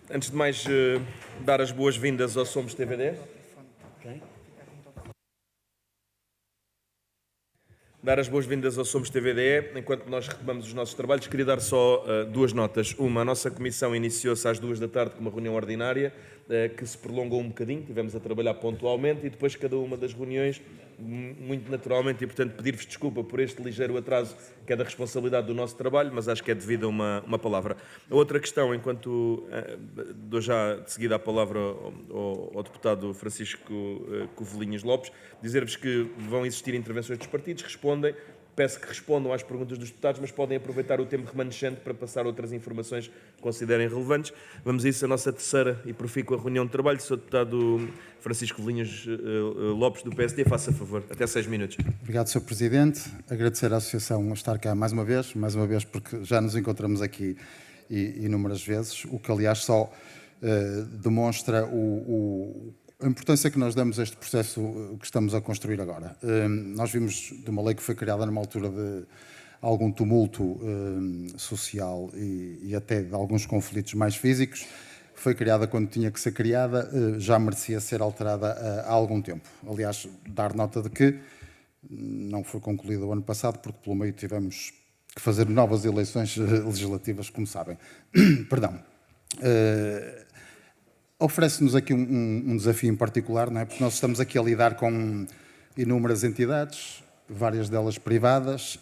Antes de mais, dar as boas-vindas ao Somos TVD. Dar as boas-vindas ao Somos TVDE. Enquanto nós retomamos os nossos trabalhos, queria dar só duas notas. Uma, a nossa comissão iniciou-se às 2 da tarde com uma reunião ordinária que se prolongou um bocadinho, tivemos a trabalhar pontualmente e depois cada uma das reuniões, muito naturalmente, e portanto pedir-vos desculpa por este ligeiro atraso que é da responsabilidade do nosso trabalho, mas acho que é devido a uma palavra. A outra questão, enquanto dou já de seguida a palavra ao deputado Francisco Covelinhas Lopes, dizer-vos que vão existir intervenções dos partidos, respondem. Peço que respondam às perguntas dos deputados, mas podem aproveitar o tempo remanescente para passar outras informações que considerem relevantes. Vamos a isso, a nossa terceira e profícua reunião de trabalho. Sr. Deputado Francisco Covelinhas Lopes, do PSD, faça favor. Até 6 minutos. Obrigado, Sr. Presidente. Agradecer à Associação a estar cá mais uma vez porque já nos encontramos aqui inúmeras vezes, o que, aliás, só demonstra a importância que nós damos a este processo que estamos a construir agora. Nós vimos de uma lei que foi criada numa altura de algum tumulto social e até de alguns conflitos mais físicos. Foi criada quando tinha que ser criada, já merecia ser alterada há algum tempo. Aliás, dar nota de que não foi concluída o ano passado, porque pelo meio tivemos que fazer novas eleições legislativas, como sabem. Perdão. Oferece-nos aqui um desafio em particular, não é? Porque nós estamos aqui a lidar com inúmeras entidades, várias delas privadas,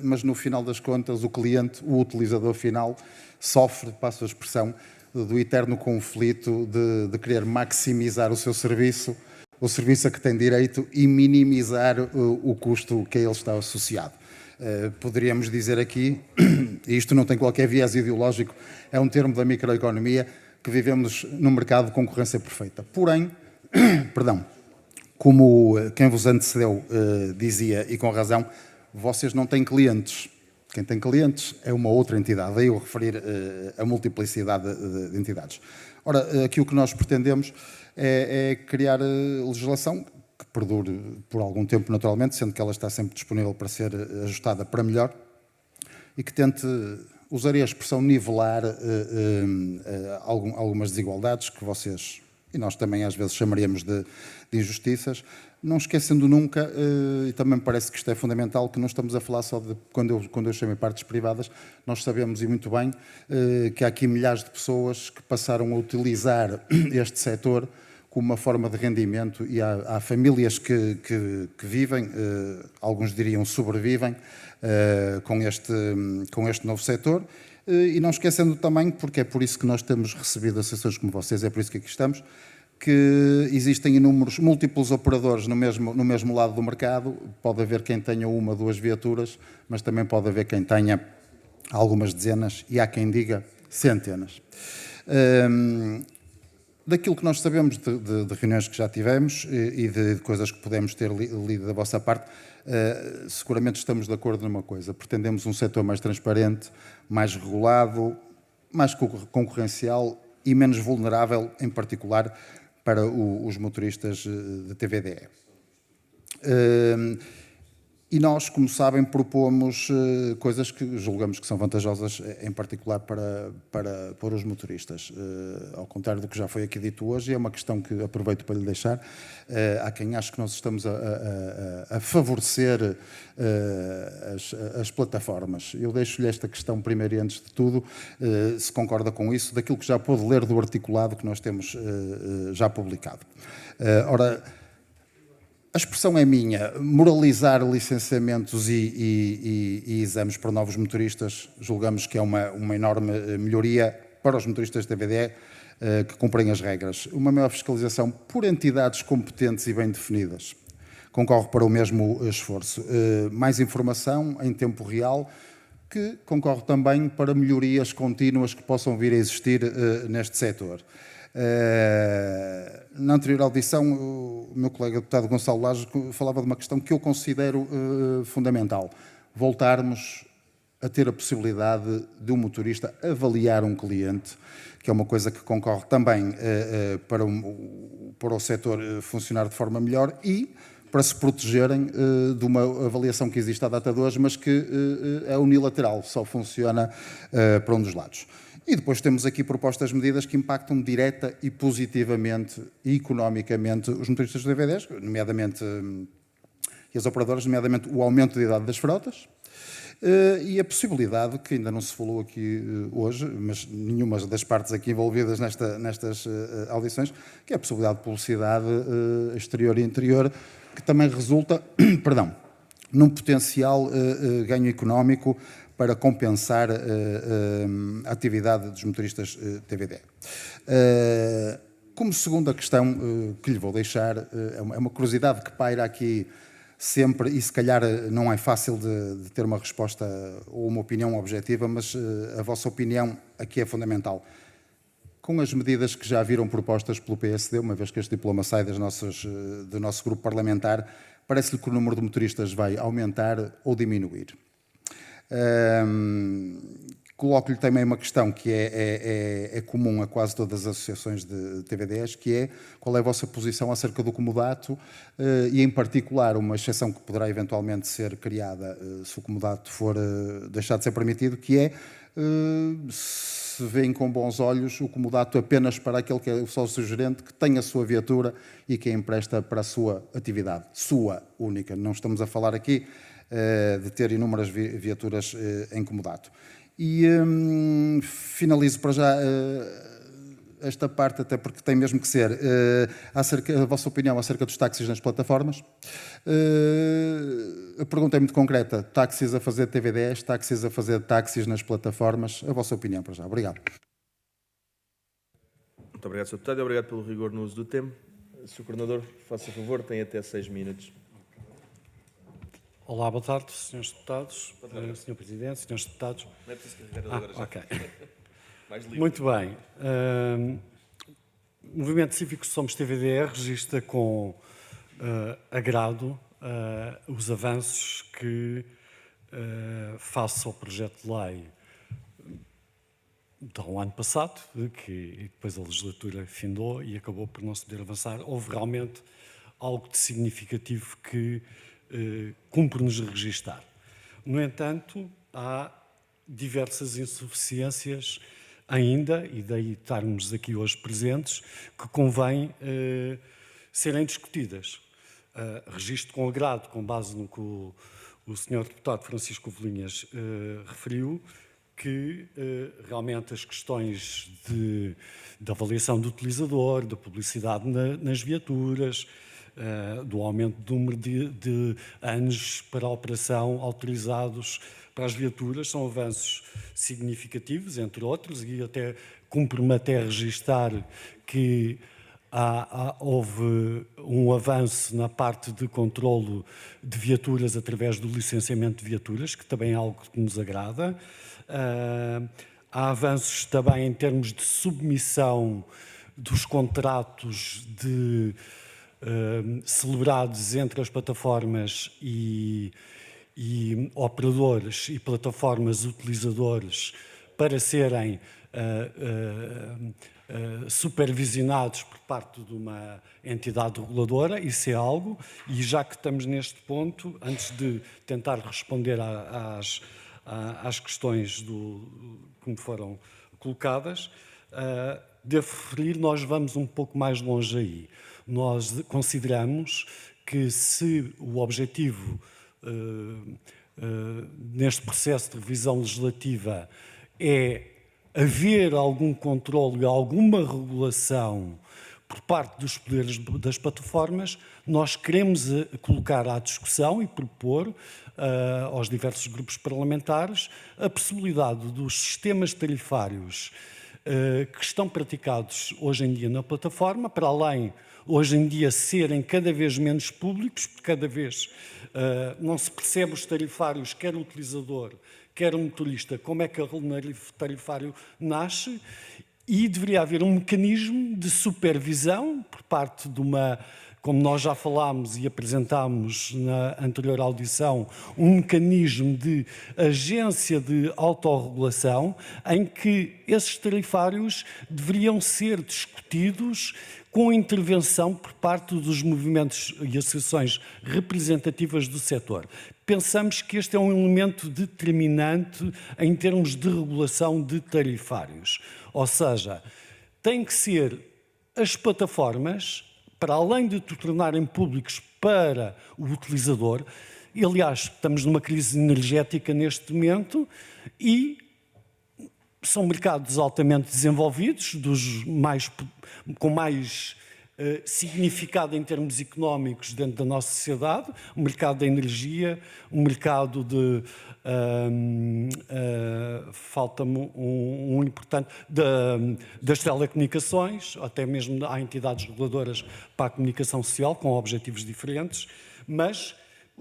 mas no final das contas o cliente, o utilizador final, sofre, passo a expressão, do eterno conflito de querer maximizar o seu serviço, o serviço a que tem direito, e minimizar o custo que a ele está associado. Poderíamos dizer aqui, e isto não tem qualquer viés ideológico, é um termo da microeconomia, que vivemos num mercado de concorrência perfeita. Porém, perdão, como quem vos antecedeu dizia, e com razão, vocês não têm clientes. Quem tem clientes é uma outra entidade, daí eu referir a multiplicidade de entidades. Ora, aqui o que nós pretendemos é criar legislação que perdure por algum tempo, naturalmente, sendo que ela está sempre disponível para ser ajustada para melhor, e que tente, usaria a expressão, nivelar algumas desigualdades que vocês, e nós também às vezes chamaríamos de injustiças, não esquecendo nunca, e também me parece que isto é fundamental, que não estamos a falar só de, quando eu chamo em partes privadas, nós sabemos, e muito bem, que há aqui milhares de pessoas que passaram a utilizar este setor como uma forma de rendimento, e há famílias que vivem, alguns diriam sobrevivem, com este novo setor, e não esquecendo também, porque é por isso que nós temos recebido assessores como vocês, é por isso que aqui estamos, que existem múltiplos operadores no mesmo lado do mercado. Pode haver quem tenha uma, duas viaturas, mas também pode haver quem tenha algumas dezenas, e há quem diga centenas. Daquilo que nós sabemos de reuniões que já tivemos e de coisas que podemos ter lido da vossa parte, seguramente estamos de acordo numa coisa: pretendemos um setor mais transparente, mais regulado, mais concorrencial e menos vulnerável, em particular para os motoristas de TVDE. E nós, como sabem, propomos coisas que julgamos que são vantajosas, em particular para os motoristas. Ao contrário do que já foi aqui dito hoje, é uma questão que aproveito para lhe deixar. Há quem ache que nós estamos a favorecer as plataformas. Eu deixo-lhe esta questão primeiro e antes de tudo, se concorda com isso, daquilo que já pôde ler do articulado que nós temos já publicado. Ora, a expressão é minha: moralizar licenciamentos e exames para novos motoristas, julgamos que é uma enorme melhoria para os motoristas da TVDE que cumprem as regras. Uma maior fiscalização por entidades competentes e bem definidas concorre para o mesmo esforço. Mais informação em tempo real, que concorre também para melhorias contínuas que possam vir a existir neste setor. Na anterior audição, o meu colega deputado Gonçalo Laje falava de uma questão que eu considero fundamental: voltarmos a ter a possibilidade de um motorista avaliar um cliente, que é uma coisa que concorre também para o setor funcionar de forma melhor e para se protegerem de uma avaliação que existe à data de hoje, mas que é unilateral, só funciona para um dos lados. E depois temos aqui propostas de medidas que impactam direta e positivamente e economicamente os motoristas de DVDs, nomeadamente e as operadoras, nomeadamente o aumento da idade das frotas e a possibilidade, que ainda não se falou aqui hoje, mas nenhuma das partes aqui envolvidas nestas audições, que é a possibilidade de publicidade exterior e interior, que também resulta, perdão, num potencial ganho económico para compensar a atividade dos motoristas TVD. Como segunda questão que lhe vou deixar, é uma curiosidade que paira aqui sempre, e se calhar não é fácil de ter uma resposta ou uma opinião objetiva, mas a vossa opinião aqui é fundamental. Com as medidas que já viram propostas pelo PSD, uma vez que este diploma sai do nosso grupo parlamentar, parece-lhe que o número de motoristas vai aumentar ou diminuir? Coloco-lhe também uma questão que é comum a quase todas as associações de TVDs, que é qual é a vossa posição acerca do comodato e, em particular, uma exceção que poderá eventualmente ser criada se o comodato for deixar de ser permitido, que é se veem com bons olhos o comodato apenas para aquele que é o sócio-gerente, que tem a sua viatura e que a empresta para a sua atividade, sua única. Não estamos a falar aqui de ter inúmeras viaturas em comodato. E finalizo para já esta parte, até porque tem mesmo que ser, a vossa opinião acerca dos táxis nas plataformas. A pergunta é muito concreta: táxis a fazer TVDs, táxis a fazer táxis nas plataformas? A vossa opinião para já. Obrigado. Muito obrigado, Sr. Deputado, e obrigado pelo rigor no uso do tempo. Sr. Coordenador, faça favor, tem até 6 minutos. Olá, boa tarde, Srs. Deputados, Sr. Presidente, Srs. Deputados. Não é preciso carregar agora já. Ok. Mais livre. Muito bem. O Movimento Cívico Somos TVDR registra com agrado os avanços que, face ao projeto de lei do ano passado, que depois a legislatura findou e acabou por não se poder avançar, houve realmente algo de significativo que cumpre-nos registar. No entanto, há diversas insuficiências ainda, e daí estarmos aqui hoje presentes, que convém serem discutidas. Registro com agrado, com base no que o Sr. Deputado Francisco Avelinhas referiu, que realmente as questões de avaliação do utilizador, da publicidade nas viaturas, do aumento do número de anos para a operação autorizados para as viaturas são avanços significativos, entre outros, e até cumpre-me até registar que houve um avanço na parte de controlo de viaturas através do licenciamento de viaturas, que também é algo que nos agrada. Há avanços também em termos de submissão dos contratos celebrados entre as plataformas e operadores e plataformas utilizadores para serem supervisionados por parte de uma entidade reguladora. Isso é algo, e já que estamos neste ponto, antes de tentar responder às questões que me foram colocadas, devo referir, nós vamos um pouco mais longe aí. Nós consideramos que se o objetivo neste processo de revisão legislativa é haver algum controle, alguma regulação por parte dos poderes das plataformas, nós queremos colocar à discussão e propor aos diversos grupos parlamentares a possibilidade dos sistemas tarifários que estão praticados hoje em dia na plataforma, para além, hoje em dia, serem cada vez menos públicos, porque cada vez não se percebe os tarifários, quer o utilizador, quer o motorista, como é que o tarifário nasce, e deveria haver um mecanismo de supervisão por parte de uma, como nós já falámos e apresentámos na anterior audição, um mecanismo de agência de autorregulação em que esses tarifários deveriam ser discutidos com intervenção por parte dos movimentos e associações representativas do setor. pensamos que este é um elemento determinante em termos de regulação de tarifários. Ou seja, tem que ser as plataformas, para além de tornarem públicos para o utilizador, e, aliás, estamos numa crise energética neste momento e são mercados altamente desenvolvidos, com mais significado em termos económicos dentro da nossa sociedade, o mercado da energia, o mercado de... falta-me um importante, das telecomunicações, até mesmo há entidades reguladoras para a comunicação social com objetivos diferentes, mas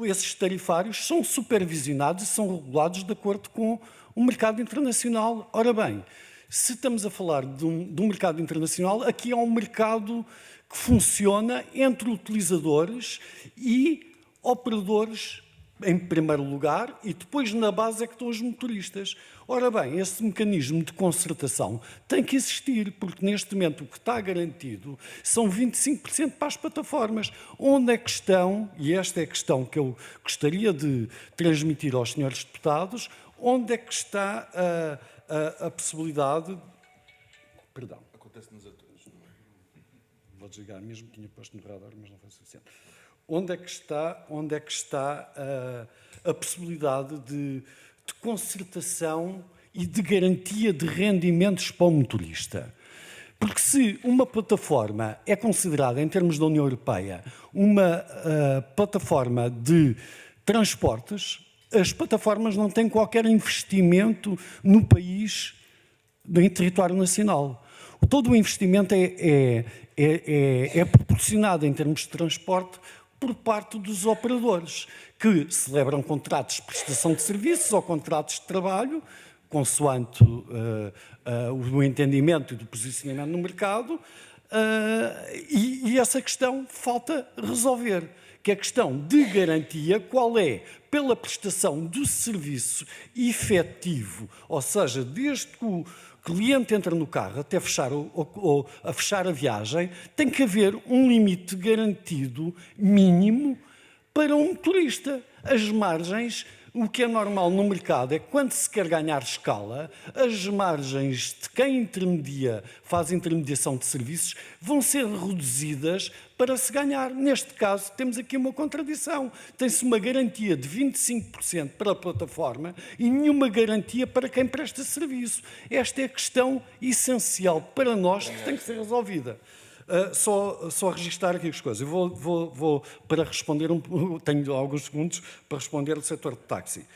esses tarifários são supervisionados e são regulados de acordo com o mercado internacional. Ora bem, se estamos a falar de um mercado internacional, aqui há um mercado que funciona entre utilizadores e operadores em primeiro lugar e depois na base é que estão os motoristas. Ora bem, esse mecanismo de concertação tem que existir, porque neste momento o que está garantido são 25% para as plataformas. Onde é que estão, e esta é a questão que eu gostaria de transmitir aos senhores deputados, onde é que está a possibilidade... Perdão. Acontece-nos a todos. Vou desligar, mesmo que tinha posto no radar, mas não foi suficiente. Onde é que está a possibilidade de concertação e de garantia de rendimentos para o motorista? Porque se uma plataforma é considerada, em termos da União Europeia, uma plataforma de transportes, as plataformas não têm qualquer investimento no país, em território nacional. Todo o investimento é proporcionado em termos de transporte por parte dos operadores, que celebram contratos de prestação de serviços ou contratos de trabalho, consoante o entendimento e do posicionamento no mercado, e essa questão falta resolver, que é a questão de garantia, qual é, pela prestação do serviço efetivo, ou seja, desde que o cliente entra no carro até fechar, ou a fechar a viagem, tem que haver um limite garantido mínimo para um motorista. As margens, o que é normal no mercado é que quando se quer ganhar escala, as margens de quem faz intermediação de serviços vão ser reduzidas para se ganhar. Neste caso, temos aqui uma contradição. Tem-se uma garantia de 25% para a plataforma e nenhuma garantia para quem presta serviço. Esta é a questão essencial para nós que tem que ser resolvida. Só registar aqui as coisas. Eu vou para responder, tenho alguns segundos para responder ao setor de táxi.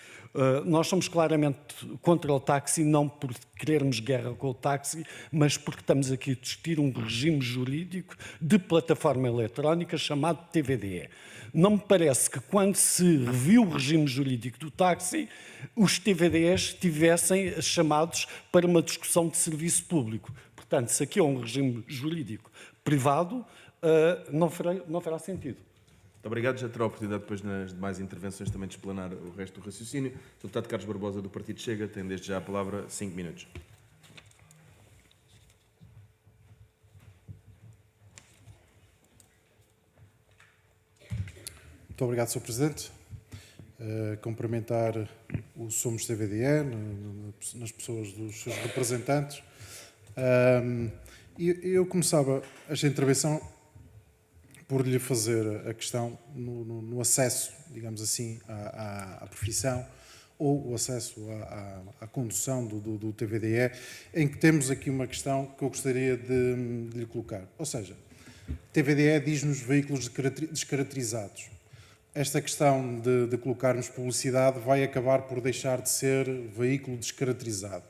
Nós somos claramente contra o táxi, não por querermos guerra com o táxi, mas porque estamos aqui a discutir um regime jurídico de plataforma eletrónica chamado TVDE. Não me parece que quando se reviu o regime jurídico do táxi, os TVDEs estivessem chamados para uma discussão de serviço público. Portanto, se aqui é um regime jurídico privado, não fará sentido. Muito obrigado. Já terá a oportunidade depois nas demais intervenções também de explanar o resto do raciocínio. O deputado Carlos Barbosa, do Partido Chega, tem desde já a palavra 5 minutos. Muito obrigado, Sr. Presidente. Cumprimentar o Somos TVDE, nas pessoas dos seus representantes. Eu começava esta intervenção por lhe fazer a questão no acesso, digamos assim, à profissão ou o acesso à condução do TVDE, em que temos aqui uma questão que eu gostaria de lhe colocar. Ou seja, TVDE diz-nos veículos descaracterizados. Esta questão de colocarmos publicidade vai acabar por deixar de ser veículo descaracterizado.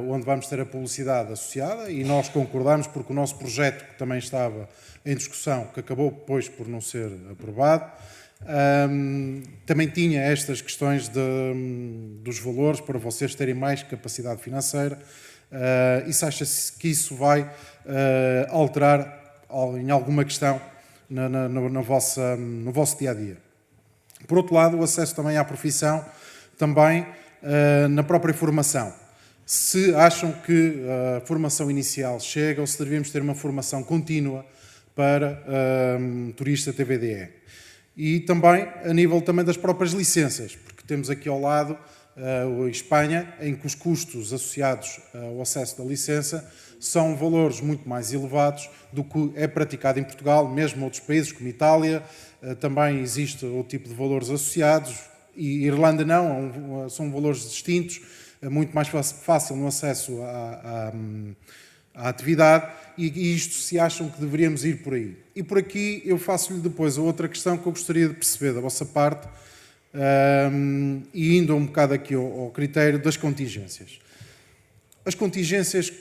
Onde vamos ter a publicidade associada, e nós concordamos porque o nosso projeto, que também estava em discussão, que acabou depois por não ser aprovado, também tinha estas questões dos valores para vocês terem mais capacidade financeira, e se acha-se que isso vai alterar em alguma questão no vosso dia-a-dia. Por outro lado, o acesso também à profissão, também na própria formação. Se acham que a formação inicial chega ou se devemos ter uma formação contínua para turista TVDE. E também a nível também das próprias licenças, porque temos aqui ao lado a Espanha, em que os custos associados ao acesso da licença são valores muito mais elevados do que é praticado em Portugal, mesmo outros países como Itália, também existe outro tipo de valores associados, e Irlanda não, são valores distintos, muito mais fácil no acesso à atividade, e isto se acham que deveríamos ir por aí. E por aqui eu faço-lhe depois a outra questão que eu gostaria de perceber da vossa parte, e indo um bocado aqui ao critério das contingências. As contingências,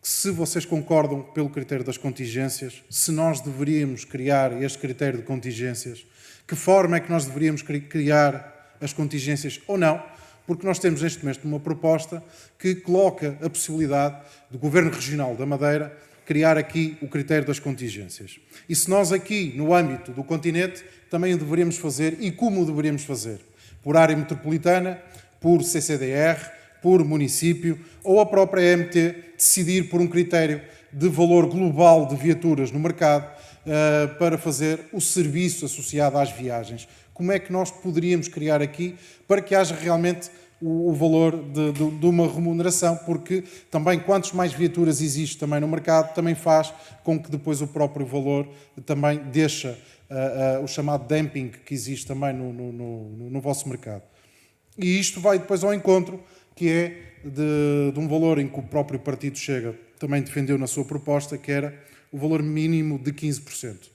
se vocês concordam pelo critério das contingências, se nós deveríamos criar este critério de contingências, que forma é que nós deveríamos criar as contingências ou não, porque nós temos neste momento uma proposta que coloca a possibilidade do Governo Regional da Madeira criar aqui o critério das contingências. E se nós aqui, no âmbito do continente, também o deveríamos fazer, e como o deveríamos fazer? Por área metropolitana, por CCDR, por município, ou a própria EMT decidir por um critério de valor global de viaturas no mercado para fazer o serviço associado às viagens. Como é que nós poderíamos criar aqui para que haja realmente o valor de uma remuneração, porque também quantas mais viaturas existe também no mercado, também faz com que depois o próprio valor também deixa o chamado dumping que existe também no vosso mercado. E isto vai depois ao encontro, que é de um valor em que o próprio Partido Chega também defendeu na sua proposta, que era o valor mínimo de 15%.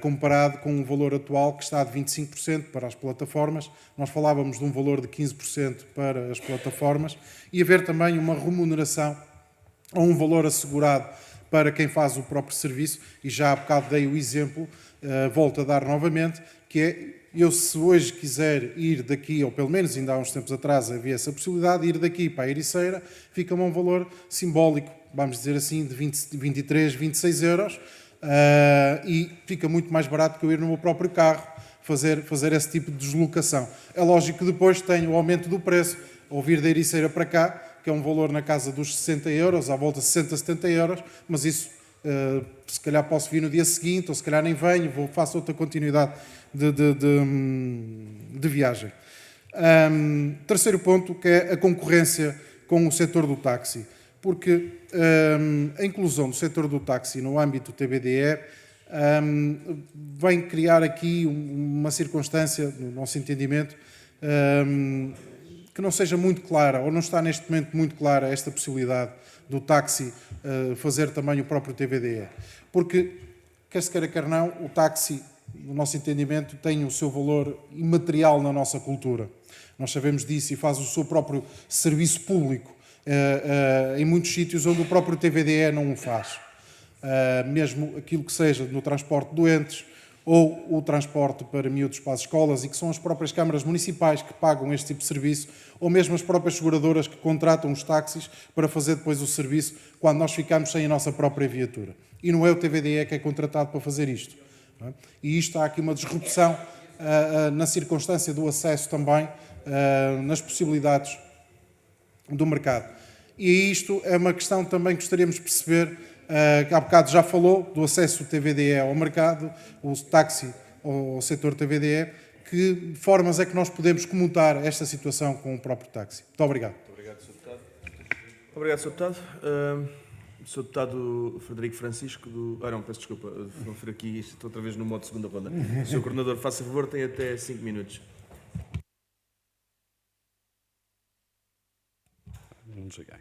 Comparado com o valor atual que está de 25% para as plataformas. Nós falávamos de um valor de 15% para as plataformas e haver também uma remuneração ou um valor assegurado para quem faz o próprio serviço, e já há bocado dei o exemplo, volto a dar novamente, que é, eu se hoje quiser ir daqui, ou pelo menos ainda há uns tempos atrás havia essa possibilidade, de ir daqui para a Ericeira, fica-me um valor simbólico, vamos dizer assim, de 23, 26 euros, e fica muito mais barato que eu ir no meu próprio carro fazer esse tipo de deslocação. É lógico que depois tem o aumento do preço, ou vir da Ericeira para cá, que é um valor na casa dos 60 euros, à volta de 60, 70 euros, mas isso se calhar posso vir no dia seguinte, ou se calhar nem venho, faço outra continuidade de viagem. Terceiro ponto, que é a concorrência com o setor do táxi, porque a inclusão do setor do táxi no âmbito TVDE vem criar aqui uma circunstância, no nosso entendimento, que não seja muito clara, ou não está neste momento muito clara esta possibilidade do táxi fazer também o próprio TVDE. Porque, quer se queira, quer não, o táxi, no nosso entendimento, tem o seu valor imaterial na nossa cultura. Nós sabemos disso, e faz o seu próprio serviço público em muitos sítios onde o próprio TVDE não o faz. Mesmo aquilo que seja no transporte de doentes, ou o transporte para miúdos para as escolas, e que são as próprias câmaras municipais que pagam este tipo de serviço, ou mesmo as próprias seguradoras que contratam os táxis para fazer depois o serviço quando nós ficamos sem a nossa própria viatura. E não é o TVDE que é contratado para fazer isto. E isto há aqui uma disrupção na circunstância do acesso também, nas possibilidades do mercado. E isto é uma questão também que gostaríamos de perceber, que há bocado já falou do acesso do TVDE ao mercado, o táxi ao setor TVDE, que formas é que nós podemos comutar esta situação com o próprio táxi. Muito obrigado. Muito obrigado, Sr. Deputado. Obrigado, Sr. Deputado. Sr. Deputado Frederico Francisco do... não, peço desculpa, vou ver aqui, estou outra vez no modo de segunda ronda. Sr. Coordenador, faça favor, tem até 5 minutos. Não cheguei.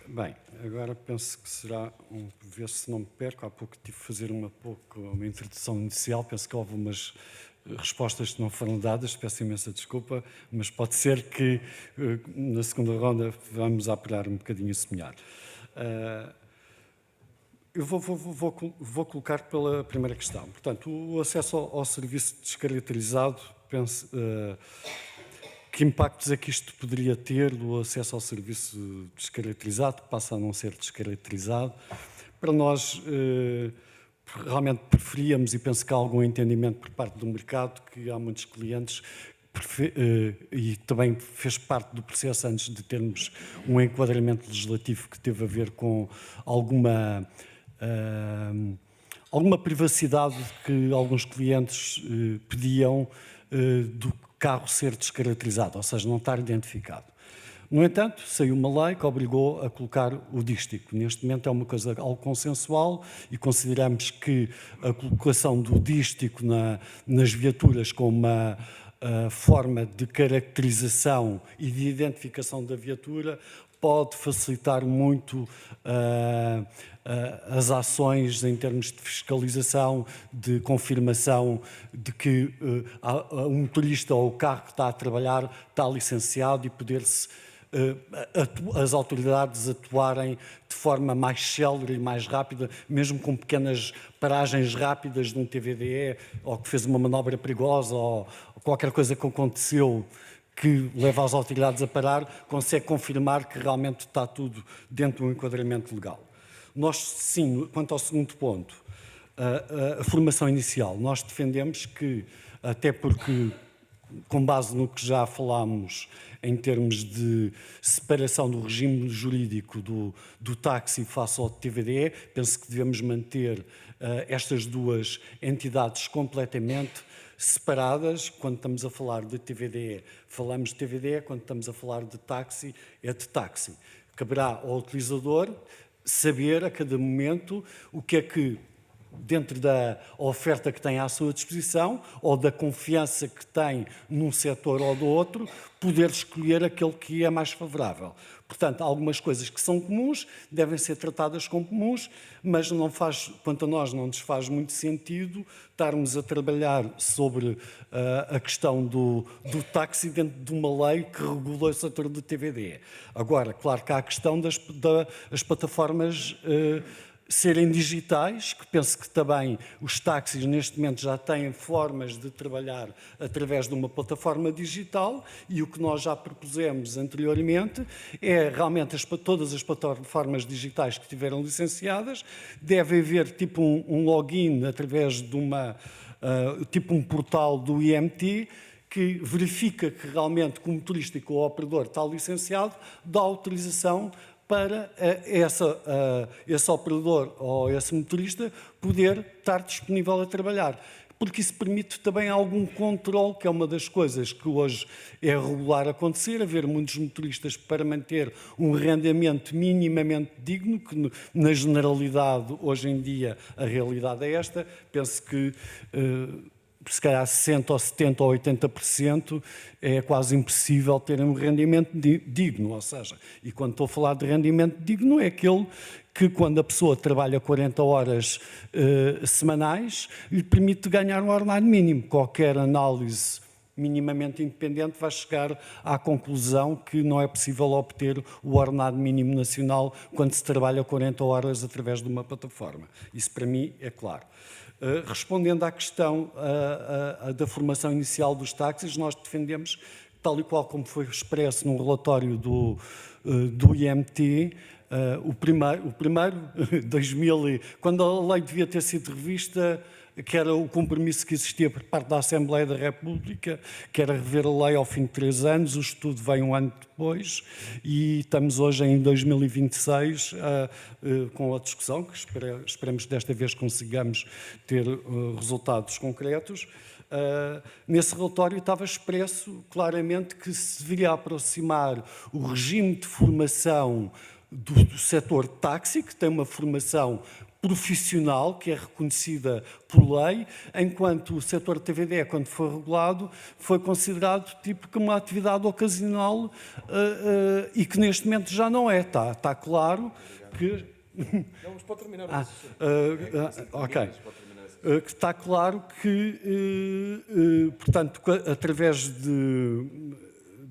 Bem, agora penso que será ver se não me perco. Há pouco tive que fazer uma introdução inicial, penso que houve umas respostas que não foram dadas, peço imensa desculpa, mas pode ser que na segunda ronda vamos apurar um bocadinho esse melhor. Eu vou colocar pela primeira questão. Portanto, o acesso ao serviço descaracterizado, penso... Que impactos é que isto poderia ter, o acesso ao serviço descaracterizado, que passa a não ser descaracterizado? Para nós, realmente preferíamos, e penso que há algum entendimento por parte do mercado, que há muitos clientes, e também fez parte do processo antes de termos um enquadramento legislativo que teve a ver com alguma alguma privacidade que alguns clientes pediam do carro ser descaracterizado, ou seja, não estar identificado. No entanto, saiu uma lei que obrigou a colocar o dístico. Neste momento é uma coisa algo consensual e consideramos que a colocação do dístico nas viaturas como uma forma de caracterização e de identificação da viatura pode facilitar muito as ações em termos de fiscalização, de confirmação de que o motorista ou o carro que está a trabalhar está licenciado e poder-se as autoridades atuarem de forma mais célere e mais rápida, mesmo com pequenas paragens rápidas de um TVDE, ou que fez uma manobra perigosa, ou qualquer coisa que aconteceu que leva as autoridades a parar, consegue confirmar que realmente está tudo dentro do enquadramento legal. Nós, sim, quanto ao segundo ponto, a formação inicial, nós defendemos que, até porque, com base no que já falámos em termos de separação do regime jurídico do táxi face ao TVDE, penso que devemos manter estas duas entidades completamente separadas. Quando estamos a falar de TVDE, falamos de TVDE, quando estamos a falar de táxi, é de táxi. Caberá ao utilizador saber a cada momento o que é que, dentro da oferta que tem à sua disposição ou da confiança que tem num setor ou do outro, poder escolher aquele que é mais favorável. Portanto, algumas coisas que são comuns devem ser tratadas como comuns, mas não faz, quanto a nós, não nos faz muito sentido estarmos a trabalhar sobre a questão do táxi dentro de uma lei que regula o setor do TVDE. Agora, claro que há a questão das plataformas serem digitais, que penso que também os táxis neste momento já têm formas de trabalhar através de uma plataforma digital, e o que nós já propusemos anteriormente é realmente todas as plataformas digitais que tiveram licenciadas, deve haver tipo um login através de tipo um portal do IMT, que verifica que realmente o motorista e o operador está licenciado, dá autorização para esse operador ou esse motorista poder estar disponível a trabalhar. Porque isso permite também algum controle, que é uma das coisas que hoje é regular acontecer, haver muitos motoristas para manter um rendimento minimamente digno, que na generalidade, hoje em dia, a realidade é esta. Penso que se calhar 60% ou 70% ou 80% é quase impossível terem um rendimento digno, ou seja, e quando estou a falar de rendimento digno é aquele que, quando a pessoa trabalha 40 horas semanais, lhe permite ganhar um ordenado mínimo. Qualquer análise minimamente independente vai chegar à conclusão que não é possível obter o ordenado mínimo nacional quando se trabalha 40 horas através de uma plataforma. Isso para mim é claro. Respondendo à questão da formação inicial dos táxis, nós defendemos, tal e qual como foi expresso num relatório do IMT, o primeiro 2000, quando a lei devia ter sido revista, que era o compromisso que existia por parte da Assembleia da República, que era rever a lei ao fim de 3 anos, o estudo veio um ano depois, e estamos hoje em 2026 com a discussão, que esperamos que desta vez consigamos ter resultados concretos. Nesse relatório estava expresso claramente que se deveria aproximar o regime de formação do setor táxi, que tem uma formação profissional, que é reconhecida por lei, enquanto o setor TVDE, quando foi regulado, foi considerado tipo como uma atividade ocasional e que neste momento já não é. Está claro que... Não, mas pode terminar. Ok. Que está claro que, portanto, através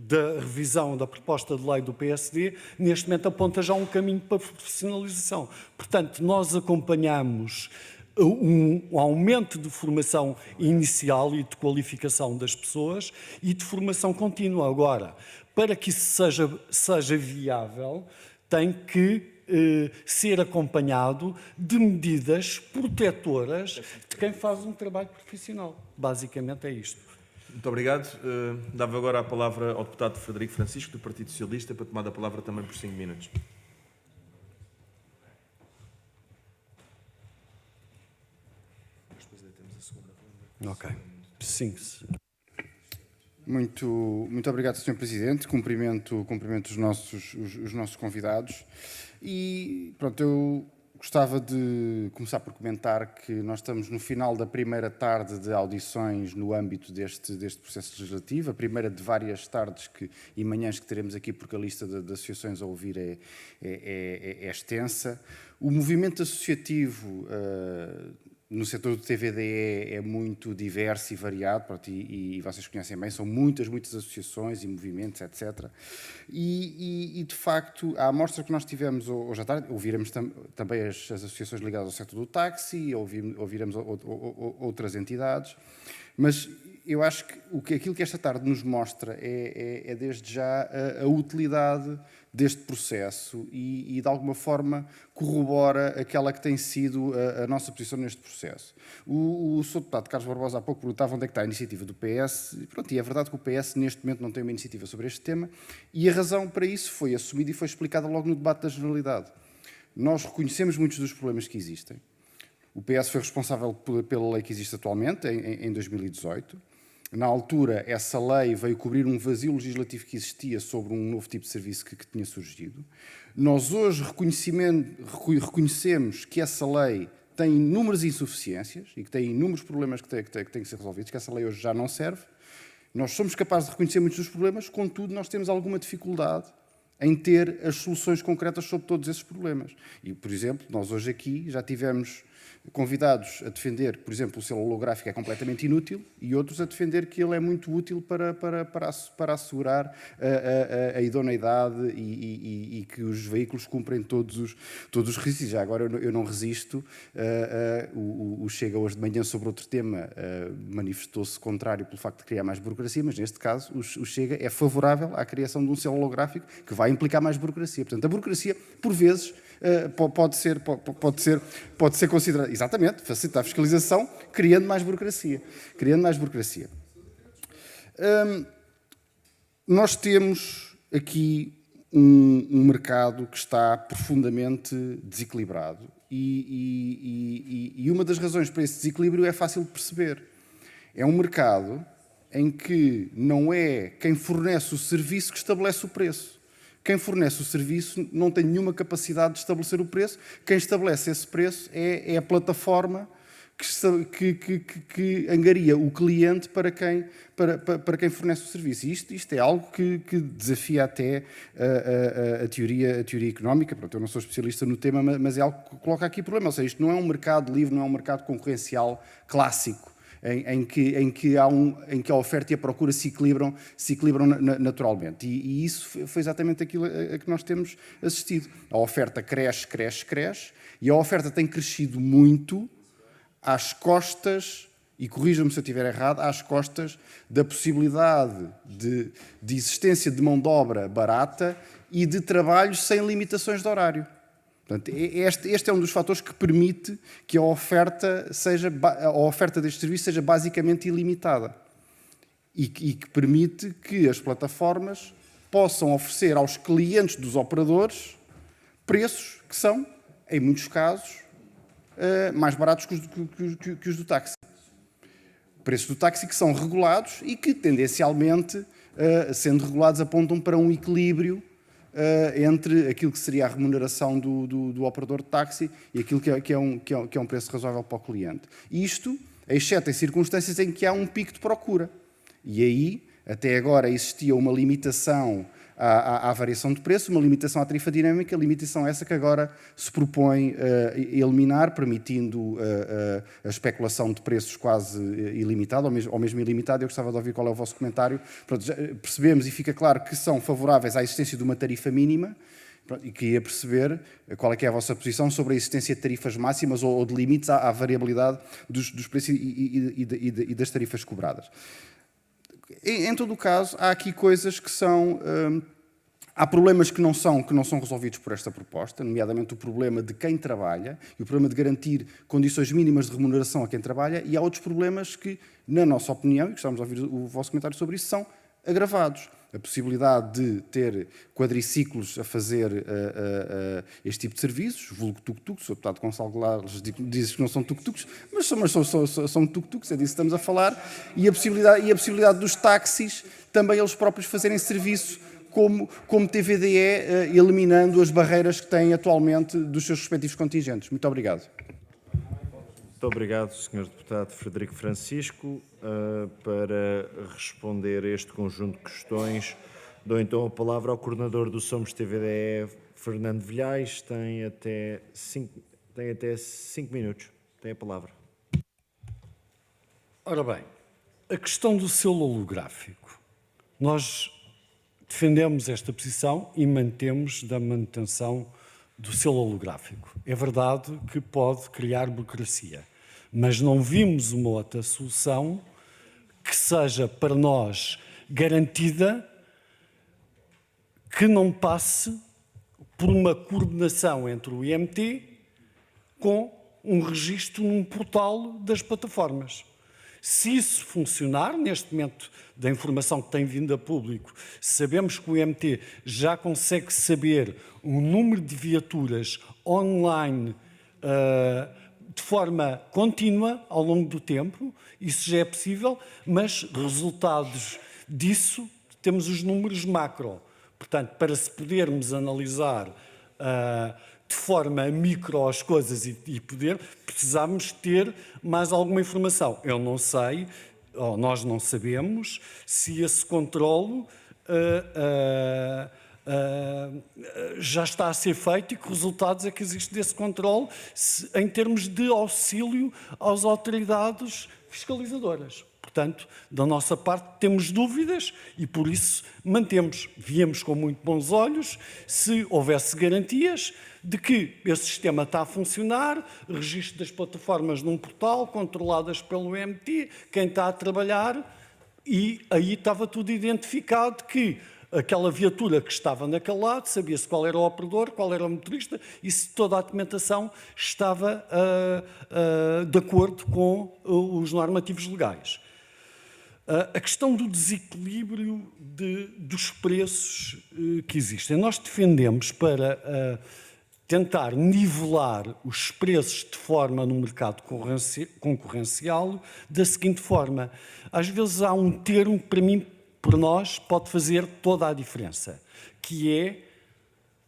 da revisão da proposta de lei do PSD, neste momento aponta já um caminho para a profissionalização. Portanto, nós acompanhamos um aumento de formação inicial e de qualificação das pessoas e de formação contínua. Agora, para que isso seja viável, tem que ser acompanhado de medidas protetoras de quem faz um trabalho profissional. Basicamente é isto. Muito obrigado. Dava agora a palavra ao deputado Frederico Francisco, do Partido Socialista, para tomar a palavra também por 5 minutos. Ok. Sim. Muito obrigado, Sr. Presidente. Cumprimento os nossos convidados. E, pronto, eu gostava de começar por comentar que nós estamos no final da primeira tarde de audições no âmbito deste processo legislativo, a primeira de várias tardes e manhãs que teremos aqui, porque a lista de associações a ouvir é extensa. O movimento associativo no setor do TVDE é muito diverso e variado, pronto, e vocês conhecem bem, são muitas associações e movimentos, etc. E de facto, a amostra que nós tivemos hoje à tarde, ouviremos também as associações ligadas ao setor do táxi, ouviremos outras entidades, mas eu acho que aquilo que esta tarde nos mostra é desde já a utilidade deste processo e de alguma forma corrobora aquela que tem sido a nossa posição neste processo. O Sr. Deputado Carlos Barbosa há pouco perguntava onde é que está a iniciativa do PS. Pronto, e é verdade que o PS neste momento não tem uma iniciativa sobre este tema e a razão para isso foi assumida e foi explicada logo no debate da Generalidade. Nós reconhecemos muitos dos problemas que existem. O PS foi responsável pela lei que existe atualmente, em 2018. Na altura, essa lei veio cobrir um vazio legislativo que existia sobre um novo tipo de serviço que tinha surgido. Nós hoje reconhecemos que essa lei tem inúmeras insuficiências e que tem inúmeros problemas que têm que ser resolvidos, que essa lei hoje já não serve. Nós somos capazes de reconhecer muitos dos problemas, contudo, nós temos alguma dificuldade em ter as soluções concretas sobre todos esses problemas. E, por exemplo, nós hoje aqui já tivemos convidados a defender, por exemplo, o selo holográfico é completamente inútil e outros a defender que ele é muito útil para assegurar a idoneidade e que os veículos cumprem todos os requisitos. Já agora eu não resisto. O Chega hoje de manhã sobre outro tema manifestou-se contrário pelo facto de criar mais burocracia, mas neste caso o Chega é favorável à criação de um selo holográfico que vai implicar mais burocracia. Portanto, a burocracia, por vezes, pode ser considerada, exatamente, facilitar a fiscalização, criando mais burocracia. Nós temos aqui um mercado que está profundamente desequilibrado e uma das razões para esse desequilíbrio é fácil de perceber. É um mercado em que não é quem fornece o serviço que estabelece o preço. Quem fornece o serviço não tem nenhuma capacidade de estabelecer o preço. Quem estabelece esse preço é a plataforma que angaria o cliente para quem fornece o serviço. E isto é algo que desafia até a teoria económica. Pronto, eu não sou especialista no tema, mas é algo que coloca aqui problema. Ou seja, isto não é um mercado livre, não é um mercado concorrencial clássico, em que a oferta e a procura se equilibram naturalmente. E isso foi exatamente aquilo a que nós temos assistido. A oferta cresce, e a oferta tem crescido muito às costas, e corrijam-me se eu estiver errado, às costas da possibilidade de existência de mão de obra barata e de trabalho sem limitações de horário. Portanto, este é um dos fatores que permite que a oferta deste serviço seja basicamente ilimitada e que permite que as plataformas possam oferecer aos clientes dos operadores preços que são, em muitos casos, mais baratos que os do táxi. Preços do táxi que são regulados e que, tendencialmente, sendo regulados, apontam para um equilíbrio entre aquilo que seria a remuneração do operador de táxi e aquilo que é um preço razoável para o cliente. Isto, exceto em circunstâncias em que há um pico de procura. E aí, até agora, existia uma limitação à variação de preço, uma limitação à tarifa dinâmica, limitação essa que agora se propõe eliminar, permitindo a especulação de preços quase ilimitada, ou mesmo ilimitada. Eu gostava de ouvir qual é o vosso comentário. Pronto, já percebemos e fica claro que são favoráveis à existência de uma tarifa mínima, e queria perceber qual é que é a vossa posição sobre a existência de tarifas máximas ou de limites à variabilidade dos preços e das tarifas cobradas. Em todo o caso, há aqui coisas que são... há problemas que não são resolvidos por esta proposta, nomeadamente o problema de quem trabalha e o problema de garantir condições mínimas de remuneração a quem trabalha, e há outros problemas que, na nossa opinião, e gostávamos de ouvir o vosso comentário sobre isso, são agravados. a possibilidade de ter quadriciclos a fazer este tipo de serviços, vulgo tuk-tuks, o deputado Gonçalo Galares diz que não são tuk-tuks, mas são tuk-tuks, é disso que estamos a falar, e a possibilidade dos táxis também eles próprios fazerem serviço como TVDE, eliminando as barreiras que têm atualmente dos seus respectivos contingentes. Muito obrigado. Muito obrigado, Sr. Deputado Frederico Francisco. Para responder a este conjunto de questões, dou então a palavra ao coordenador do Somos TVDE, Fernando Vilhais. Tem até 5 minutos. Tem a palavra. Ora bem, a questão do selo holográfico. Nós defendemos esta posição e mantemos da manutenção do selo holográfico. É verdade que pode criar burocracia, mas não vimos uma outra solução que seja para nós garantida, que não passe por uma coordenação entre o IMT com um registro num portal das plataformas. Se isso funcionar, neste momento da informação que tem vindo a público, sabemos que o IMT já consegue saber o número de viaturas online de forma contínua ao longo do tempo, isso já é possível, mas resultados disso temos os números macro. Portanto, para se podermos analisar de forma micro as coisas e precisamos ter mais alguma informação. Eu não sei, ou nós não sabemos, se esse controlo já está a ser feito e que resultados é que existe desse controle em termos de auxílio às autoridades fiscalizadoras. Portanto, da nossa parte, temos dúvidas e, por isso, víamos com muito bons olhos se houvesse garantias de que esse sistema está a funcionar, registro das plataformas num portal, controladas pelo IMT, quem está a trabalhar, e aí estava tudo identificado que aquela viatura que estava naquele lado, sabia-se qual era o operador, qual era o motorista e se toda a documentação estava de acordo com os normativos legais. A questão do desequilíbrio dos preços que existem. Nós defendemos para tentar nivelar os preços de forma no mercado concorrencial da seguinte forma. Às vezes há um termo que, para mim, por nós, pode fazer toda a diferença, que é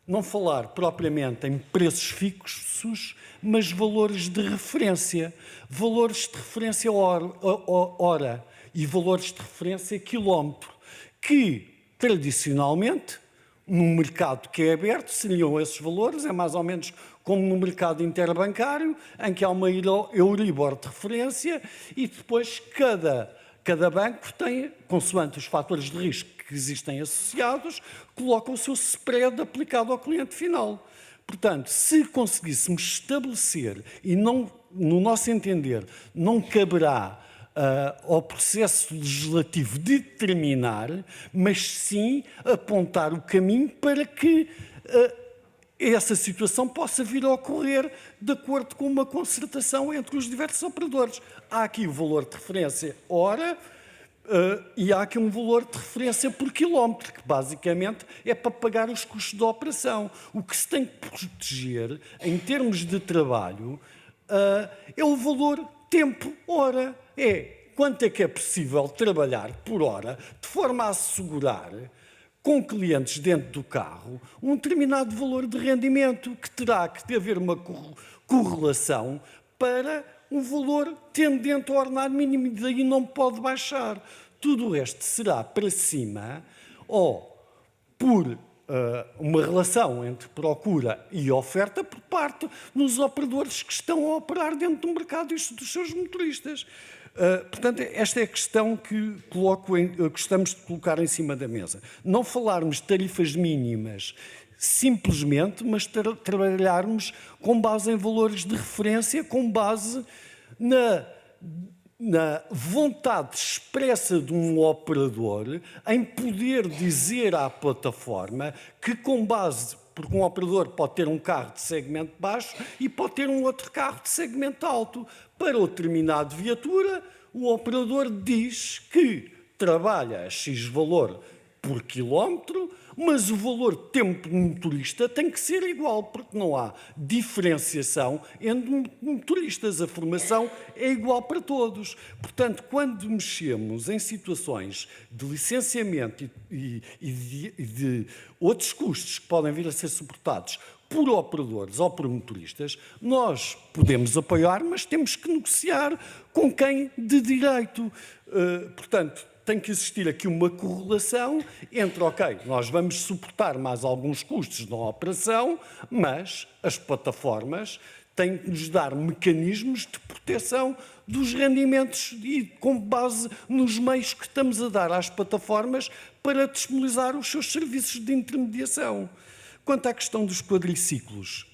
não falar propriamente em preços fixos, mas valores de referência. Valores de referência hora e valores de referência quilómetro, que, tradicionalmente, num mercado que é aberto, seriam esses valores, é mais ou menos como no mercado interbancário, em que há uma Euribor de referência e depois cada banco tem, consoante os fatores de risco que existem associados, coloca o seu spread aplicado ao cliente final. Portanto, se conseguíssemos estabelecer, e não, no nosso entender, não caberá ao processo legislativo determinar, mas sim apontar o caminho para que essa situação possa vir a ocorrer de acordo com uma concertação entre os diversos operadores. Há aqui o valor de referência hora e há aqui um valor de referência por quilómetro, que basicamente é para pagar os custos da operação. O que se tem que proteger em termos de trabalho é o valor tempo-hora. É quanto é que é possível trabalhar por hora de forma a assegurar com clientes dentro do carro um determinado valor de rendimento que terá que haver uma correlação para um valor tendente ao ordenado mínimo e daí não pode baixar. Tudo o resto será para cima ou por uma relação entre procura e oferta por parte dos operadores que estão a operar dentro do mercado e dos seus motoristas. Portanto, esta é a questão que gostamos de colocar em cima da mesa. Não falarmos de tarifas mínimas simplesmente, mas trabalharmos com base em valores de referência, com base na vontade expressa de um operador em poder dizer à plataforma que com base, porque um operador pode ter um carro de segmento baixo e pode ter um outro carro de segmento alto. Para o determinado viatura, o operador diz que trabalha a X valor por quilómetro, mas o valor de tempo de motorista tem que ser igual, porque não há diferenciação entre motoristas. A formação é igual para todos. Portanto, quando mexemos em situações de licenciamento e de outros custos que podem vir a ser suportados por operadores ou por motoristas, nós podemos apoiar, mas temos que negociar com quem de direito. Portanto, tem que existir aqui uma correlação entre, ok, nós vamos suportar mais alguns custos na operação, mas as plataformas têm que nos dar mecanismos de proteção dos rendimentos e com base nos meios que estamos a dar às plataformas para disponibilizar os seus serviços de intermediação. Quanto à questão dos quadriciclos,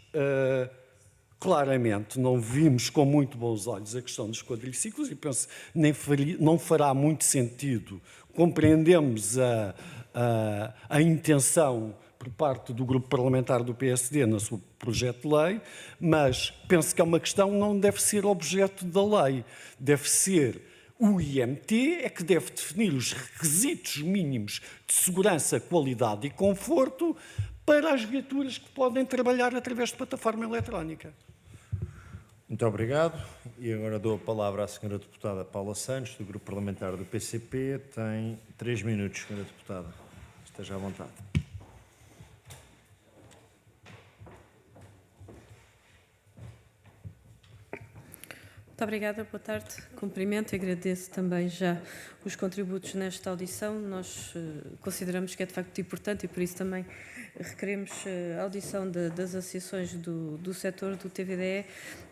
claramente não vimos com muito bons olhos a questão dos quadriciclos e penso que não fará muito sentido. Compreendemos a intenção por parte do grupo parlamentar do PSD no seu projeto de lei, mas penso que é uma questão que não deve ser objeto da lei. Deve ser o IMT é que deve definir os requisitos mínimos de segurança, qualidade e conforto para as viaturas que podem trabalhar através de plataforma eletrónica. Muito obrigado. E agora dou a palavra à senhora deputada Paula Santos, do grupo parlamentar do PCP. Tem 3 minutos, senhora deputada. Esteja à vontade. Muito obrigada, boa tarde. Cumprimento e agradeço também já os contributos nesta audição. Nós consideramos que é de facto importante e por isso também requeremos a audição das associações do setor do TVDE,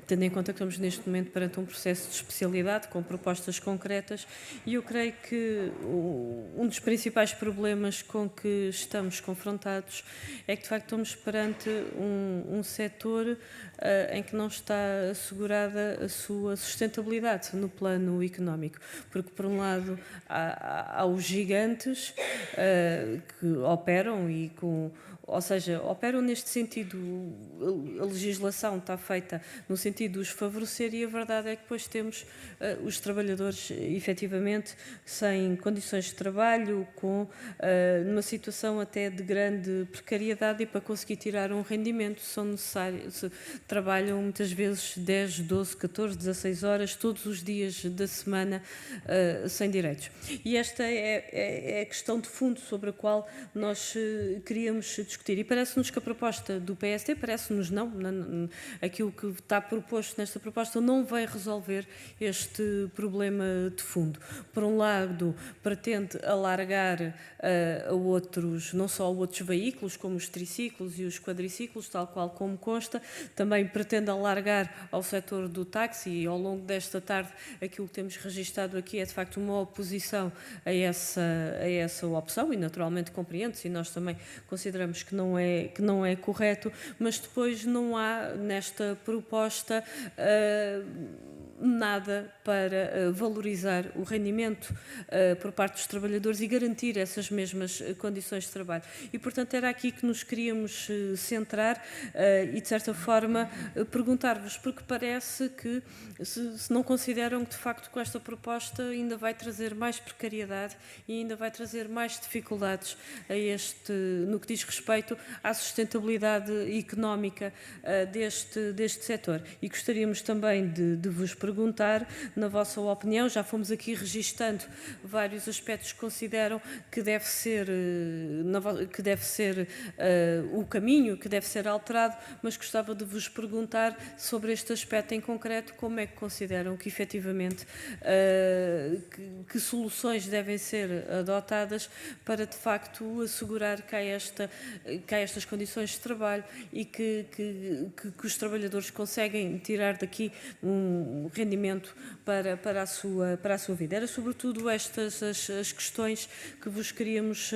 tendo em conta que estamos neste momento perante um processo de especialidade, com propostas concretas, e eu creio que um dos principais problemas com que estamos confrontados é que, de facto, estamos perante um setor em que não está assegurada a sua sustentabilidade no plano económico, porque, por um lado, há os gigantes que operam e ou seja, operam neste sentido, a legislação está feita no sentido de os favorecer e a verdade é que depois temos os trabalhadores efetivamente sem condições de trabalho, numa situação até de grande precariedade e para conseguir tirar um rendimento são necessários, trabalham muitas vezes 10, 12, 14, 16 horas todos os dias da semana sem direitos. E esta é a questão de fundo sobre a qual nós queríamos discutir. E parece-nos que a proposta do PSD, parece-nos não, aquilo que está proposto nesta proposta não vai resolver este problema de fundo. Por um lado, pretende alargar a outros, não só a outros veículos, como os triciclos e os quadriciclos, tal qual como consta, também pretende alargar ao setor do táxi e ao longo desta tarde aquilo que temos registado aqui é de facto uma oposição a essa opção e naturalmente compreende-se e nós também consideramos que não é correto, mas depois não há nesta proposta nada para valorizar o rendimento por parte dos trabalhadores e garantir essas mesmas condições de trabalho. E, portanto, era aqui que nos queríamos centrar e, de certa forma, perguntar-vos, porque parece que se não consideram que, de facto, com esta proposta ainda vai trazer mais precariedade e ainda vai trazer mais dificuldades no que diz respeito à sustentabilidade económica deste setor. E gostaríamos também de vos perguntar, na vossa opinião, já fomos aqui registando vários aspectos que consideram que deve ser o caminho, que deve ser alterado, mas gostava de vos perguntar sobre este aspecto em concreto, como é que consideram que efetivamente que soluções devem ser adotadas para de facto assegurar que há estas condições de trabalho e que os trabalhadores conseguem tirar daqui um rendimento para a sua vida. Era sobretudo estas as questões que vos queríamos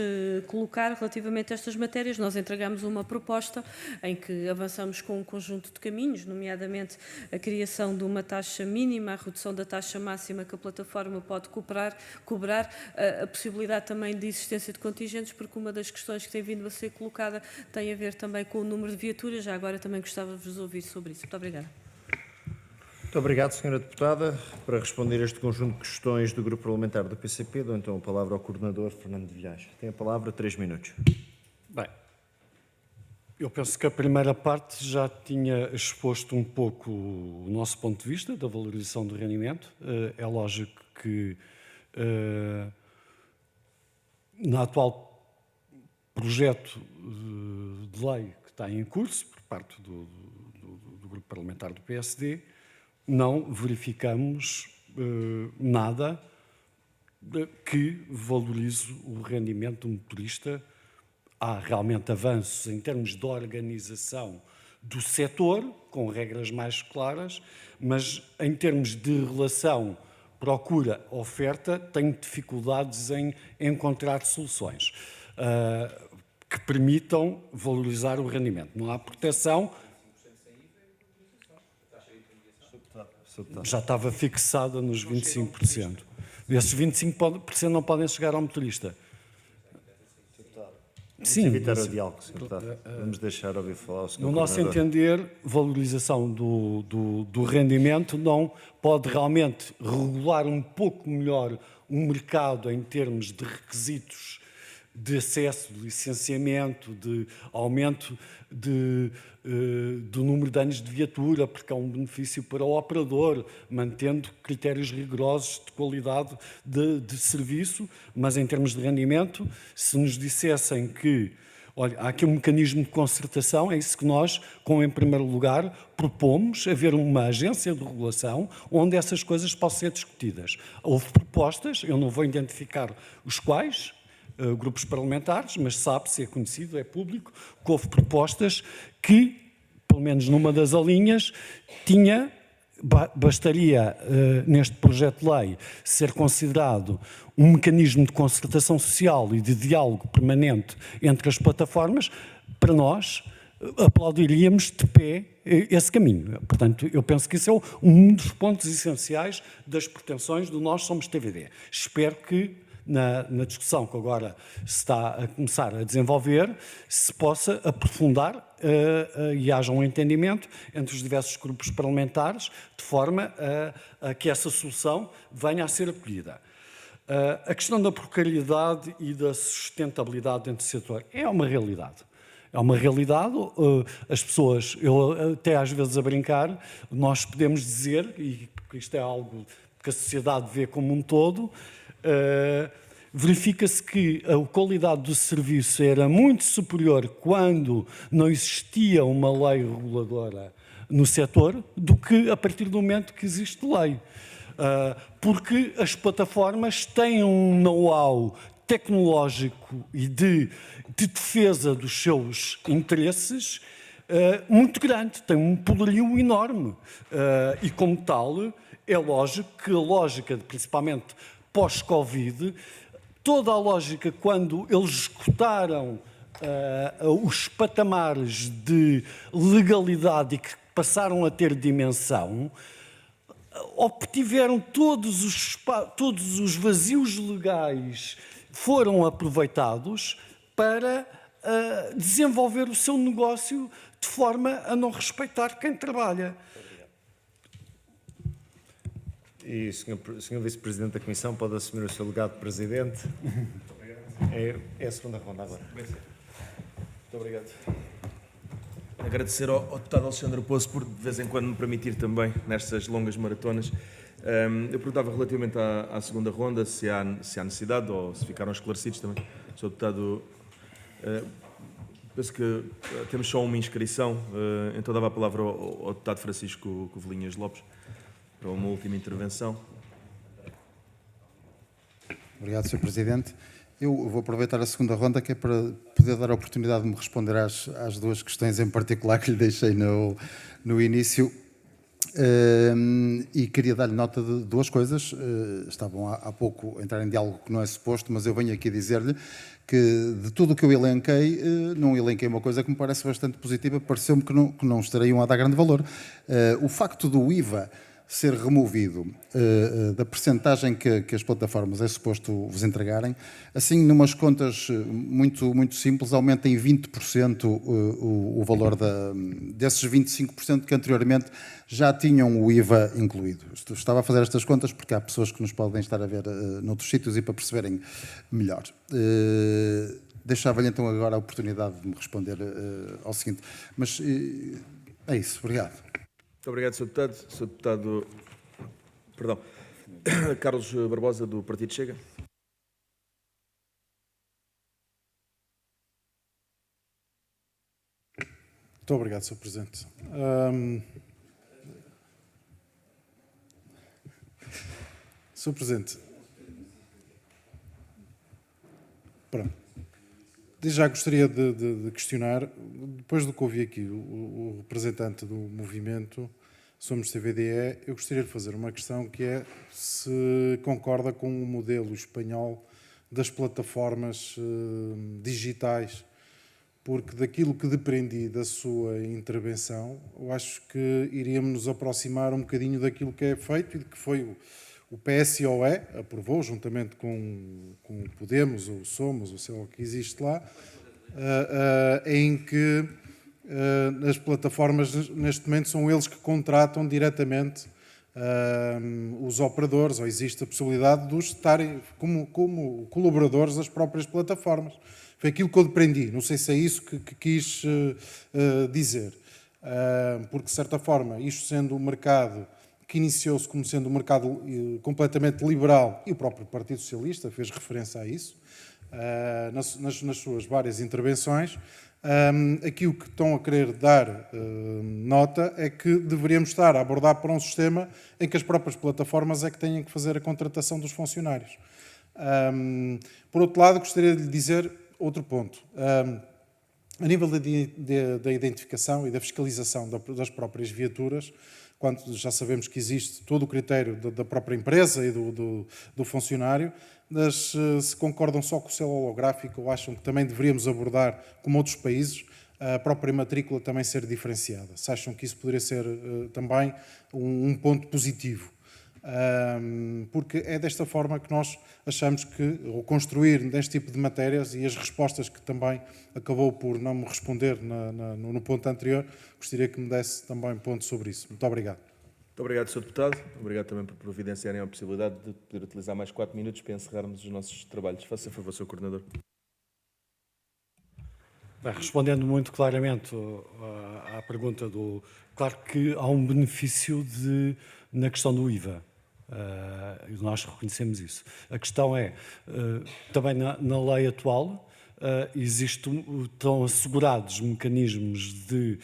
colocar relativamente a estas matérias. Nós entregámos uma proposta em que avançamos com um conjunto de caminhos, nomeadamente a criação de uma taxa mínima, a redução da taxa máxima que a plataforma pode cobrar, a possibilidade também de existência de contingentes, porque uma das questões que tem vindo a ser colocada tem a ver também com o número de viaturas. Já agora também gostava de vos ouvir sobre isso. Muito obrigada. Muito obrigado, Sra. Deputada. Para responder a este conjunto de questões do Grupo Parlamentar do PCP, dou então a palavra ao coordenador Fernando de Village. Tem a palavra, 3 minutos. Bem, eu penso que a primeira parte já tinha exposto um pouco o nosso ponto de vista da valorização do rendimento. É lógico que no atual projeto de lei que está em curso por parte do Grupo Parlamentar do PSD, não verificamos nada que valorize o rendimento do motorista. Há realmente avanços em termos de organização do setor, com regras mais claras, mas em termos de relação procura-oferta, tenho dificuldades em encontrar soluções que permitam valorizar o rendimento. Não há proteção. Já estava fixada nos 25%. Esses 25% não podem chegar ao motorista. Sim, evitar o diálogo, Sr. Deputado. Vamos deixar ouvir falar o Sr. No nosso entender, valorização do rendimento não pode realmente regular um pouco melhor o mercado em termos de requisitos de acesso, de licenciamento, de aumento do número de anos de viatura, porque é um benefício para o operador, mantendo critérios rigorosos de qualidade de serviço, mas em termos de rendimento, se nos dissessem que, olha, há aqui um mecanismo de concertação, é isso que nós, em primeiro lugar, propomos, haver uma agência de regulação onde essas coisas possam ser discutidas. Houve propostas, eu não vou identificar os quais, grupos parlamentares, mas sabe-se, é conhecido, é público, que houve propostas que, pelo menos numa das alíneas, bastaria neste projeto de lei ser considerado um mecanismo de concertação social e de diálogo permanente entre as plataformas. Para nós, aplaudiríamos de pé esse caminho. Portanto, eu penso que isso é um dos pontos essenciais das pretensões do Nós Somos TVD. Espero que na discussão que agora se está a começar a desenvolver, se possa aprofundar e haja um entendimento entre os diversos grupos parlamentares, de forma a que essa solução venha a ser acolhida. A questão da precariedade e da sustentabilidade dentro do setor é uma realidade. É uma realidade, as pessoas, eu até às vezes a brincar, nós podemos dizer, e isto é algo que a sociedade vê como um todo, verifica-se que a qualidade do serviço era muito superior quando não existia uma lei reguladora no setor do que a partir do momento que existe lei. Porque as plataformas têm um know-how tecnológico e de defesa dos seus interesses muito grande, tem um poderio enorme. E como tal, é lógico que a lógica, principalmente pós-Covid, toda a lógica quando eles escutaram os patamares de legalidade e que passaram a ter dimensão, obtiveram todos os vazios legais, foram aproveitados para desenvolver o seu negócio de forma a não respeitar quem trabalha. E o Sr. Vice-Presidente da Comissão pode assumir o seu legado de Presidente. É a segunda ronda agora. Muito obrigado. Agradecer ao deputado Alexandre Poço por, de vez em quando, me permitir também, nestas longas maratonas. Eu perguntava relativamente à segunda ronda, se há necessidade, ou se ficaram esclarecidos também. Sr. Deputado, penso que temos só uma inscrição, então dava a palavra ao deputado Francisco Covelinhas Lopes para uma última intervenção. Obrigado, Sr. Presidente. Eu vou aproveitar a segunda ronda, que é para poder dar a oportunidade de me responder às duas questões em particular que lhe deixei no início. E queria dar-lhe nota de duas coisas. Estavam há pouco a entrar em diálogo que não é suposto, mas eu venho aqui dizer-lhe que de tudo o que eu elenquei, não elenquei uma coisa que me parece bastante positiva, pareceu-me que não estariam a dar grande valor. O facto do IVA ser removido da percentagem que as plataformas é suposto vos entregarem, assim, numas contas muito simples, aumenta em 20% o valor desses 25% que anteriormente já tinham o IVA incluído. Estava a fazer estas contas porque há pessoas que nos podem estar a ver noutros sítios e para perceberem melhor. Deixava-lhe então agora a oportunidade de me responder ao seguinte, mas é isso, obrigado. Muito obrigado, Sr. Deputado. Sr. Deputado, perdão, Carlos Barbosa, do Partido Chega. Muito obrigado, Sr. Presidente. Sr. Presidente, pronto. Desde já gostaria de questionar, depois do que ouvi aqui o representante do movimento Somos TVDE, eu gostaria de fazer uma questão que é se concorda com o modelo espanhol das plataformas digitais, porque daquilo que depreendi da sua intervenção, eu acho que iríamos nos aproximar um bocadinho daquilo que é feito e de que foi o PSOE aprovou, juntamente com o Podemos, ou Somos, ou sei lá o que existe lá, em que as plataformas, neste momento, são eles que contratam diretamente os operadores, ou existe a possibilidade de os estarem como colaboradores das próprias plataformas. Foi aquilo que eu depreendi, não sei se é isso que quis dizer, porque, de certa forma, isto sendo um mercado que iniciou-se como sendo um mercado completamente liberal, e o próprio Partido Socialista fez referência a isso, nas suas várias intervenções, aqui o que estão a querer dar nota é que deveríamos estar a abordar para um sistema em que as próprias plataformas é que têm que fazer a contratação dos funcionários. Por outro lado, gostaria de lhe dizer outro ponto. A nível da identificação e da fiscalização das próprias viaturas, quando já sabemos que existe todo o critério da própria empresa e do funcionário, se concordam só com o selo holográfico ou acham que também deveríamos abordar, como outros países, a própria matrícula também ser diferenciada? Se acham que isso poderia ser também um ponto positivo? Porque é desta forma que nós achamos que, ou construir neste tipo de matérias, e as respostas que também acabou por não me responder no ponto anterior, gostaria que me desse também ponto sobre isso. Muito obrigado. Muito obrigado, Sr. Deputado. Obrigado também por providenciarem a possibilidade de poder utilizar mais 4 minutos para encerrarmos os nossos trabalhos. Faça favor, Sr. Coordenador. Bem, respondendo muito claramente à pergunta Claro que há um benefício na questão do IVA. E nós reconhecemos isso. A questão é, também na lei atual, estão assegurados mecanismos que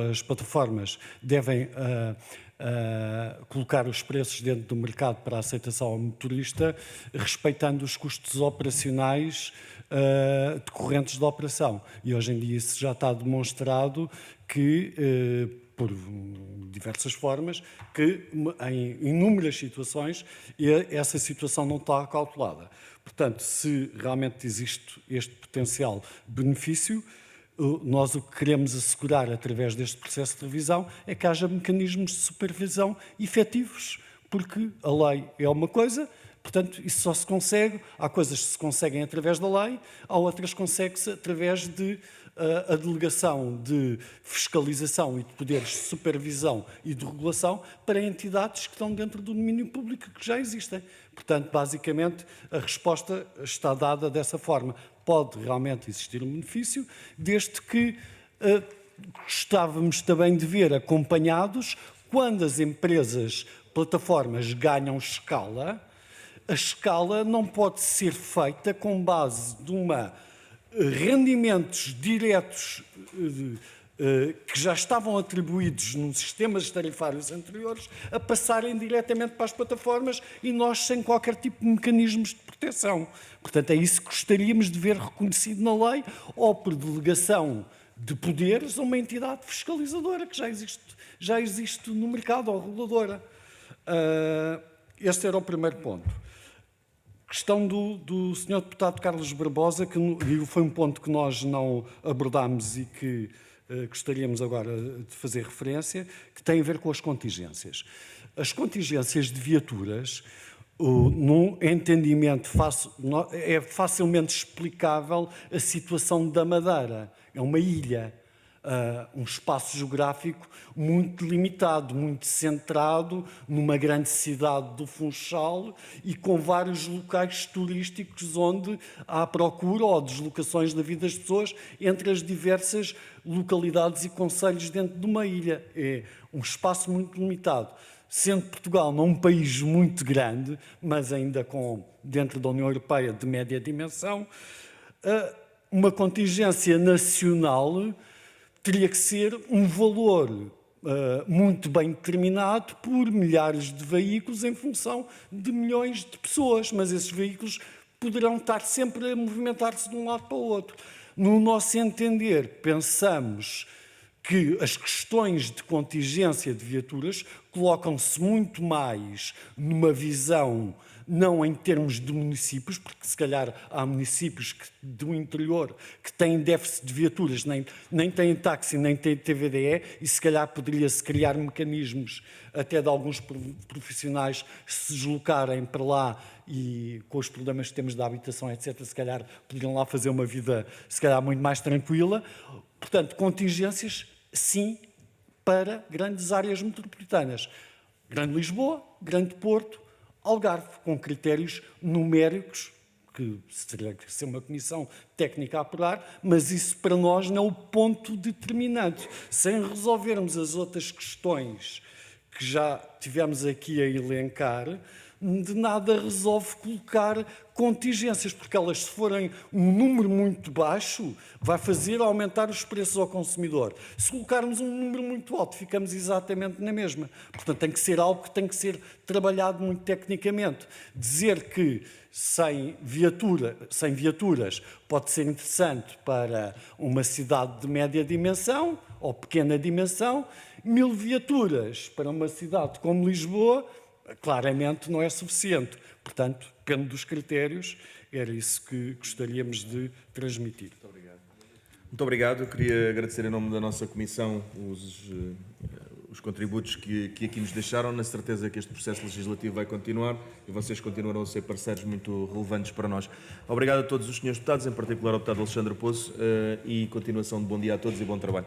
as plataformas devem colocar os preços dentro do mercado para a aceitação ao motorista, respeitando os custos operacionais decorrentes da operação. E hoje em dia isso já está demonstrado que, por diversas formas, que em inúmeras situações essa situação não está calculada. Portanto, se realmente existe este potencial benefício, nós o que queremos assegurar através deste processo de revisão é que haja mecanismos de supervisão efetivos, porque a lei é uma coisa, portanto, isso só se consegue, há coisas que se conseguem através da lei, há outras que consegue-se através de a delegação de fiscalização e de poderes de supervisão e de regulação para entidades que estão dentro do domínio público que já existem. Portanto, basicamente, a resposta está dada dessa forma. Pode realmente existir um benefício, desde que gostávamos também de ver acompanhados quando as empresas, plataformas ganham escala, a escala não pode ser feita com base de rendimentos diretos que já estavam atribuídos nos sistemas tarifários anteriores a passarem diretamente para as plataformas e nós sem qualquer tipo de mecanismos de proteção. Portanto, é isso que gostaríamos de ver reconhecido na lei ou por delegação de poderes a uma entidade fiscalizadora que já existe no mercado, ou reguladora. Este era o primeiro ponto. Questão do Sr. Deputado Carlos Barbosa, que foi um ponto que nós não abordámos e que gostaríamos agora de fazer referência, que tem a ver com as contingências. As contingências de viaturas, num entendimento é facilmente explicável a situação da Madeira. É uma ilha, um espaço geográfico muito limitado, muito centrado numa grande cidade do Funchal e com vários locais turísticos onde há procura ou deslocações da vida das pessoas entre as diversas localidades e concelhos dentro de uma ilha. É um espaço muito limitado. Sendo Portugal não um país muito grande, mas ainda dentro da União Europeia de média dimensão, uma contingência nacional teria que ser um valor muito bem determinado por milhares de veículos em função de milhões de pessoas, mas esses veículos poderão estar sempre a movimentar-se de um lado para o outro. No nosso entender, pensamos que as questões de contingência de viaturas colocam-se muito mais numa visão, não em termos de municípios, porque se calhar há municípios do interior que têm déficit de viaturas, nem têm táxi, nem têm TVDE, e se calhar poderia-se criar mecanismos até de alguns profissionais se deslocarem para lá e com os problemas que temos da habitação, etc., se calhar poderiam lá fazer uma vida, se calhar, muito mais tranquila. Portanto, contingências, sim, para grandes áreas metropolitanas. Grande Lisboa, Grande Porto, Algarve, com critérios numéricos, que teria que ser uma comissão técnica a apurar, mas isso para nós não é o ponto determinante. Sem resolvermos as outras questões que já tivemos aqui a elencar, de nada resolve colocar contingências, porque elas, se forem um número muito baixo, vai fazer aumentar os preços ao consumidor. Se colocarmos um número muito alto, ficamos exatamente na mesma. Portanto, tem que ser algo que tem que ser trabalhado muito tecnicamente. Dizer que sem viaturas pode ser interessante para uma cidade de média dimensão ou pequena dimensão, 1000 viaturas para uma cidade como Lisboa, claramente não é suficiente. Portanto, depende dos critérios, era isso que gostaríamos de transmitir. Muito obrigado. Muito obrigado. Eu queria agradecer em nome da nossa Comissão os contributos que aqui nos deixaram, na certeza que este processo legislativo vai continuar e vocês continuarão a ser parceiros muito relevantes para nós. Obrigado a todos os senhores deputados, em particular ao deputado Alexandre Poço, e continuação de bom dia a todos e bom trabalho.